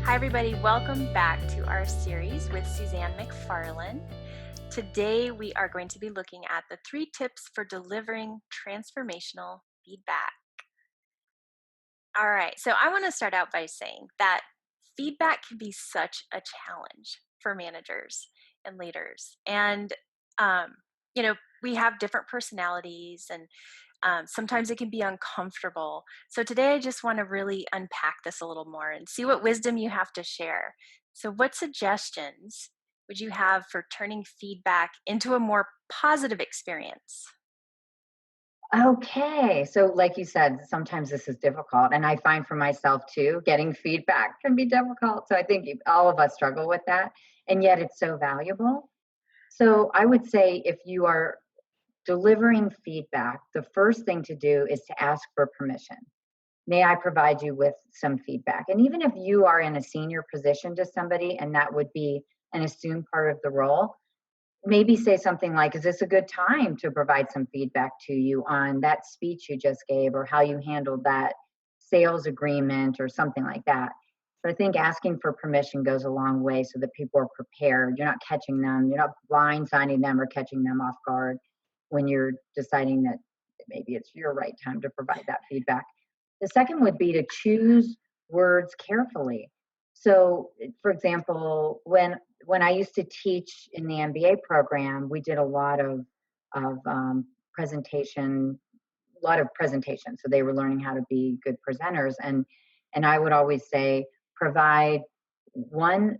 Hi, everybody. Welcome back to our series with Suzanne McFarlin. Today, we are going to be looking at the 3 tips for delivering transformational feedback. All right. So I want to start out by saying that feedback can be such a challenge for managers and leaders. And, um, we have different personalities and sometimes it can be uncomfortable. So today I just want to really unpack this a little more and see what wisdom you have to share. So, what suggestions would you have for turning feedback into a more positive experience? Okay. So, like you said, sometimes this is difficult. And I find for myself too, getting feedback can be difficult. So, I think all of us struggle with that. And yet, it's so valuable. So, I would say if you are delivering feedback, the first thing to do is to ask for permission. May I provide you with some feedback? And even if you are in a senior position to somebody and that would be an assumed part of the role, maybe say something like, is this a good time to provide some feedback to you on that speech you just gave or how you handled that sales agreement or something like that? So I think asking for permission goes a long way so that people are prepared. You're not catching them, you're not blindsiding them or catching them off guard when you're deciding that maybe it's your right time to provide that feedback. The second would be to choose words carefully. So, for example, when I used to teach in the MBA program, we did a presentation, a lot of presentations. So they were learning how to be good presenters, and I would always say, provide one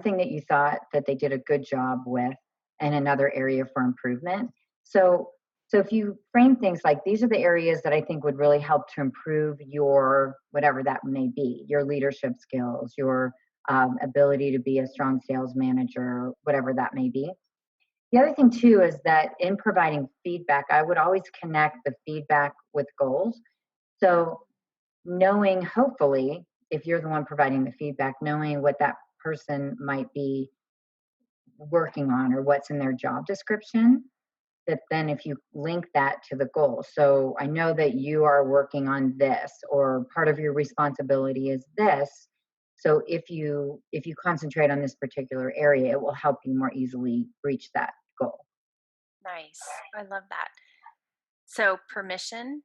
thing that you thought that they did a good job with, and another area for improvement. So so if you frame things like these are the areas that I think would really help to improve your whatever that may be, your leadership skills, your ability to be a strong sales manager, whatever that may be. The other thing too is that in providing feedback, I would always connect the feedback with goals. So knowing, hopefully, if you're the one providing the feedback, knowing what that person might be working on or what's in their job description, that then if you link that to the goal. So I know that you are working on this, or part of your responsibility is this. So if you concentrate on this particular area, it will help you more easily reach that goal. Nice. I love that. So, permission.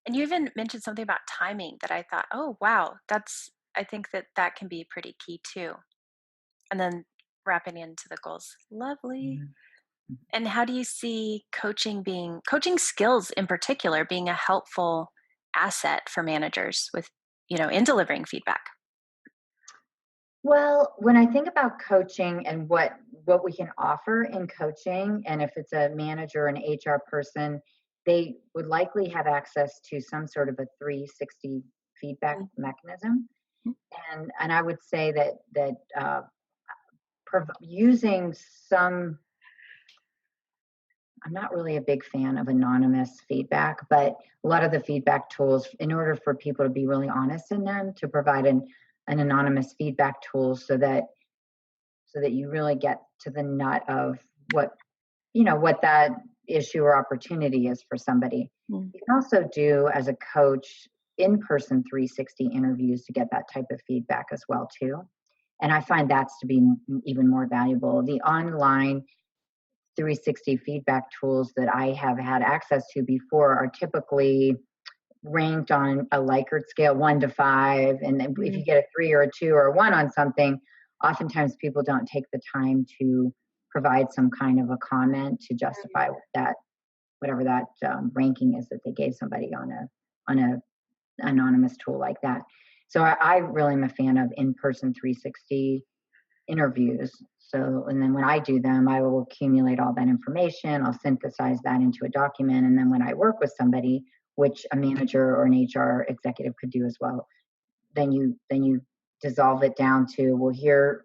And you even mentioned something about timing that I thought, oh, wow, I think that can be pretty key too. And then wrapping into the goals. Lovely. Mhm. And how do you see coaching skills in particular being a helpful asset for managers in delivering feedback? Well, when I think about coaching and what we can offer in coaching, and if it's a manager, an HR person, they would likely have access to some sort of a 360 feedback mechanism. Mhm. And I would say that using some, I'm not really a big fan of anonymous feedback, but a lot of the feedback tools, in order for people to be really honest in them, to provide an anonymous feedback tool so that you really get to the nut of what that issue or opportunity is for somebody. Mm. You can also do, as a coach, in-person 360 interviews to get that type of feedback as well too. And I find that's to be even more valuable. The online 360 feedback tools that I have had access to before are typically ranked on a Likert scale, 1 to 5. And then if you Mm. get a 3 or a 2 or a 1 on something, oftentimes people don't take the time to provide some kind of a comment to justify that, whatever that ranking is that they gave somebody on a anonymous tool like that. So I really am a fan of in-person 360 interviews. So, and then when I do them, I will accumulate all that information. I'll synthesize that into a document. And then when I work with somebody, which a manager or an HR executive could do as well, then you dissolve it down to, well,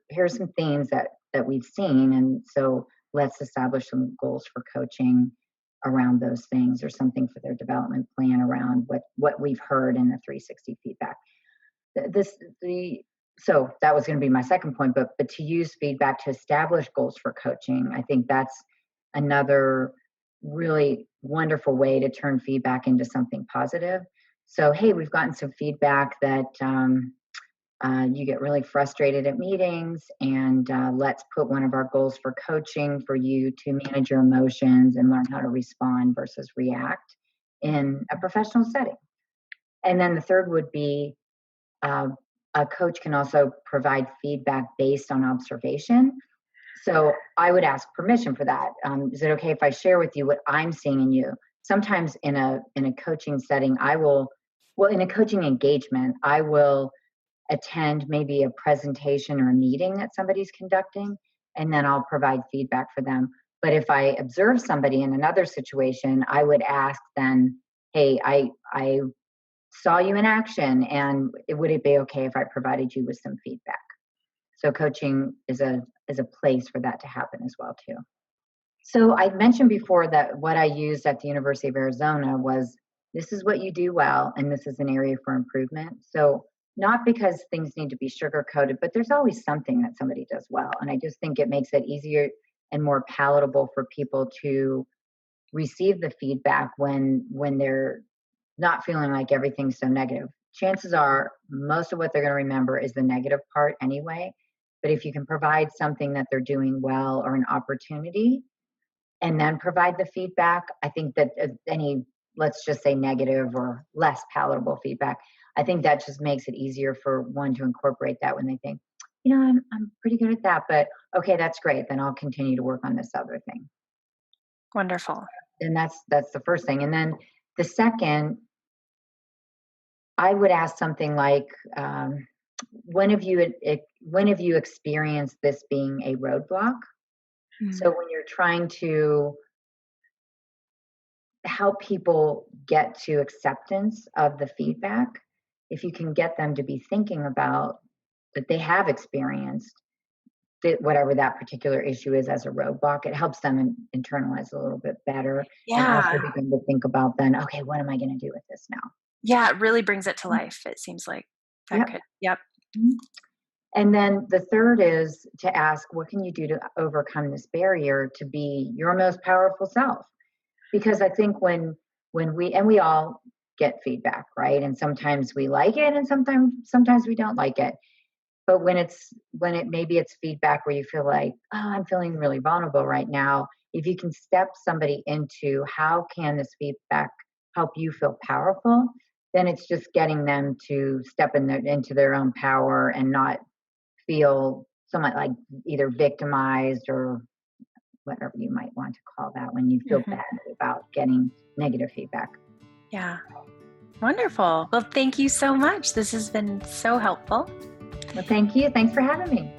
here's some themes that we've seen. And so let's establish some goals for coaching around those things, or something for their development plan around what we've heard in the 360 feedback. This the So that was going to be my second point, but to use feedback to establish goals for coaching, I think that's another really wonderful way to turn feedback into something positive. So, hey, we've gotten some feedback that You get really frustrated at meetings, and let's put one of our goals for coaching for you to manage your emotions and learn how to respond versus react in a professional setting. And then the third would be a coach can also provide feedback based on observation. So I would ask permission for that. Is it okay if I share with you what I'm seeing in you? Sometimes in a coaching setting, in a coaching engagement, I will attend maybe a presentation or a meeting that somebody's conducting, and then I'll provide feedback for them. But if I observe somebody in another situation, I would ask then, hey, I saw you in action, and would it be okay if I provided you with some feedback? So coaching is a place for that to happen as well too. So I mentioned before that what I used at the University of Arizona was, this is what you do well, and this is an area for improvement. So not because things need to be sugar coated, but there's always something that somebody does well. And I just think it makes it easier and more palatable for people to receive the feedback when they're not feeling like everything's so negative. Chances are most of what they're going to remember is the negative part anyway. But if you can provide something that they're doing well or an opportunity, and then provide the feedback, I think that any, let's just say negative or less palatable feedback, I think that just makes it easier for one to incorporate that when they think, I'm pretty good at that, but okay, that's great. Then I'll continue to work on this other thing. Wonderful. And that's the first thing. And then the second, I would ask something like, when have you experienced this being a roadblock? So when you're trying to help people get to acceptance of the feedback, if you can get them to be thinking about that they have experienced whatever that particular issue is as a roadblock, it helps them internalize a little bit better, and also Yeah. begin to think about then, okay, what am I going to do with this now? Yeah, it really brings it to life, it seems like. That Yep. could Yep. Mhm. And then the third is to ask, what can you do to overcome this barrier to be your most powerful self? Because I think when we all get feedback, right? And sometimes we like it, and sometimes we don't like it. But maybe it's feedback where you feel like, oh, I'm feeling really vulnerable right now. If you can step somebody into how can this feedback help you feel powerful, then it's just getting them to step into their own power and not feel somewhat like either victimized or whatever you might want to call that when you feel Mhm. badly about getting negative feedback. Yeah. Wonderful. Well, thank you so much. This has been so helpful. Well, thank you. Thanks for having me.